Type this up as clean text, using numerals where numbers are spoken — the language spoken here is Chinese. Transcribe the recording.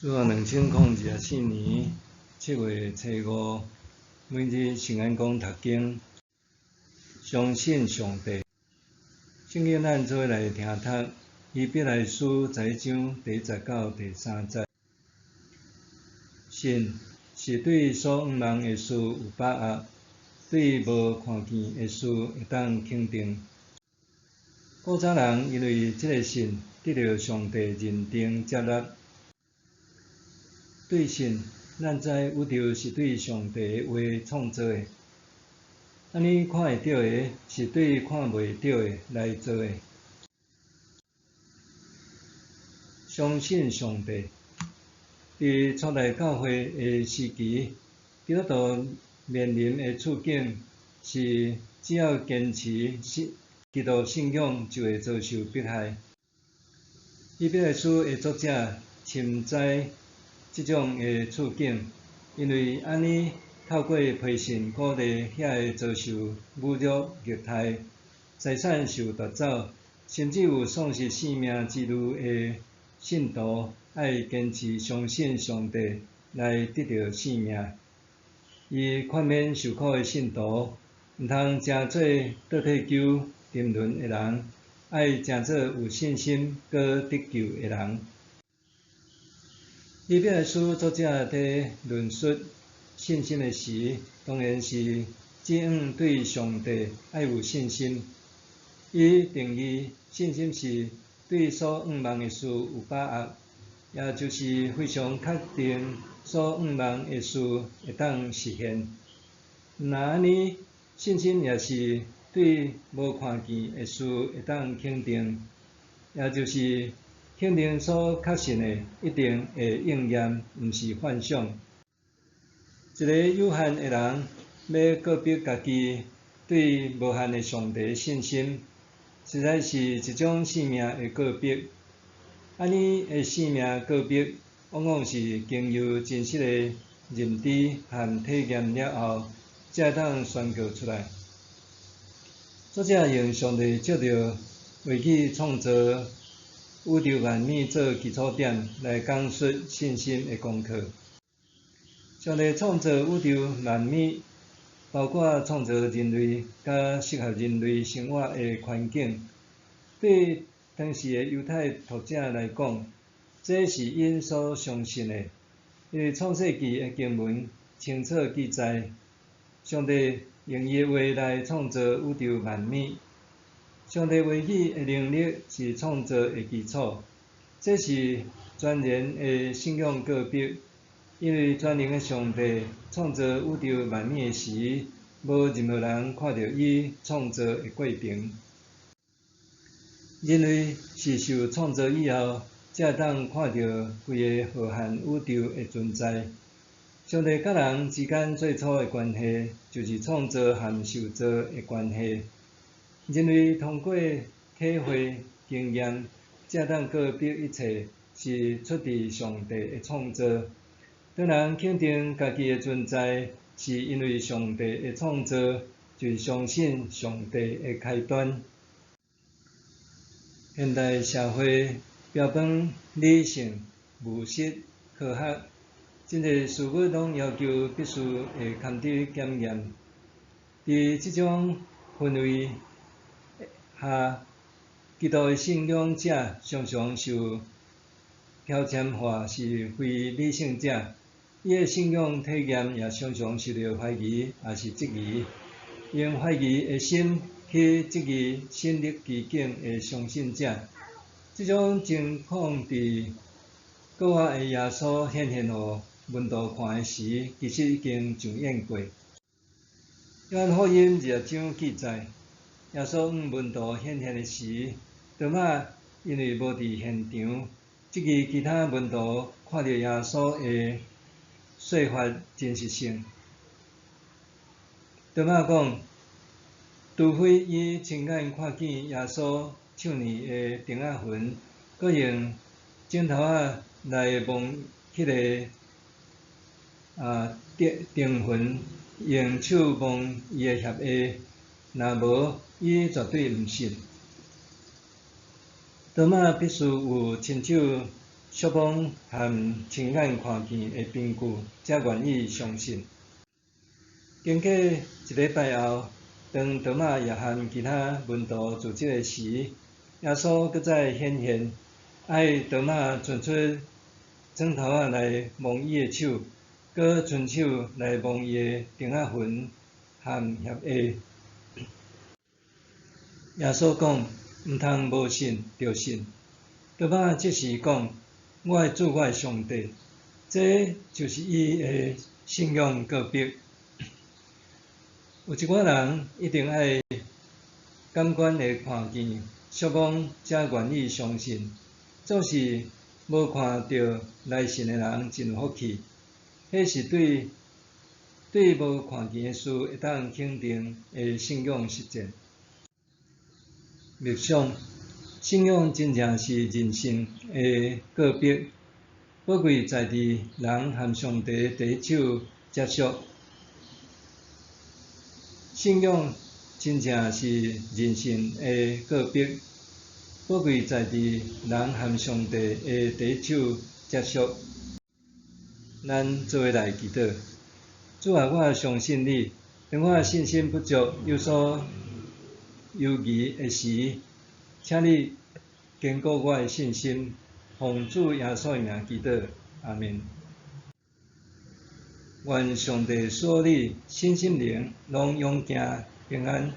主要2024年7月初5，每日圣安宫读经，相信上帝。圣经咱做来听读，以彼来书10章第1到第3节。信是对所仰望的事有把握，对无看见的事会当肯定。古早人因为这个信得到上帝认定接纳。对信，咱知宇宙是对上帝的话创造的，安尼看会到的，是对看袂到的来做的。相信上帝，伫初代教会的时期，基督徒面临的处境是，只要坚持基督信仰，就会遭受迫害。以彼来书的作者深知即种的处境，因为安尼透过批信鼓励遐个遭受侮辱、虐待、财产受夺走，甚至有丧失性命之类的信徒，爱坚持相信上帝来得到性命。伊劝勉受苦的信徒，毋通诚做倒退求沉沦的人，爱诚做有信心搁得救的人。以彼来书作者伫论述信心的时，当然是指向对上帝爱有信心。伊定义信心是对所仰望的事有把握，也就是非常确定所仰望的事会当实现。若安尼，信心也是对无看见的事会当肯定，也就是肯定所确信的一定会应验，毋是幻想。一个有限的人要告别家己对无限的上帝信心，实在是一种性命的告别。安尼的性命告别，往往是经由真实的认知和体验了后，才当宣告出来。作者用上帝借着画起创造宇宙万物做基础点来讲述信心的功课。上帝创造宇宙万物，包括创造人类甲适合人类生活的环境。对当时的犹太读者来讲，这是因所相信的，因为创世纪的经文清楚记载，上帝用伊的话来创造宇宙万物。上帝话语的能力是创造的基础，这是全然的信仰告别。因为全能的上帝创造宇宙万物的时，无任何人看到伊创造的过程。人类是受创造以后，才当看到规个浩瀚宇宙的存在。上帝甲人之间最初的关系，就是创造和受造的关系。人类通过体会经验，才当告别一切是出自上帝的创造。当人肯定家己的存在，是因为上帝的创造，就是相信上帝的开端。现代社会标榜理性、务实、科学，真侪事物拢要求必须会堪得检验。伫即种氛围下，基督的信仰者常常受标签化是非理性者，伊的信仰体验也常常受到怀疑，也是质疑。用怀疑的心去质疑信历其境的相信者，这种情况伫国外的耶稣显现互门徒看的时，其实已经上演过。约翰福音20章记载，耶稣向门徒显现的时，多马因为无伫现场，质疑其他门徒看到耶稣的说法真实性。多马讲，除非伊亲眼看见耶稣手里的钉仔痕，搁用枕头仔来摸迄个钉痕，用手摸伊的血液，若无，伊绝对毋信。多马必须有亲手宿望和亲眼看见的凭据，才愿意相信。经过一礼拜后，当多马也和其他门徒聚集的时，耶稣搁再显现，爱多马伸出指头仔来摸伊的手，搁伸手来摸伊的钉仔痕和血液。耶稣讲：毋通无信就信。多马即时讲：我的主，我的上帝。这就是伊的信仰告别。有一寡人一定爱感官的看见，宿望才愿意相信。总是无看到来信的人真有福气。迄是对无看见的事会当肯定的信仰实践。默想，信仰真正是人生的告别，宝贵在伫人和上帝第一手接触。信仰真正是人生的告别，宝贵在伫人和上帝的第一手接触。咱做伙来祈祷，主啊，我相信你。当我信心不足、有所犹豫的时，请你坚固我的信心。奉主耶稣的名祈祷，阿门。愿上帝所有你身心灵拢永行平安。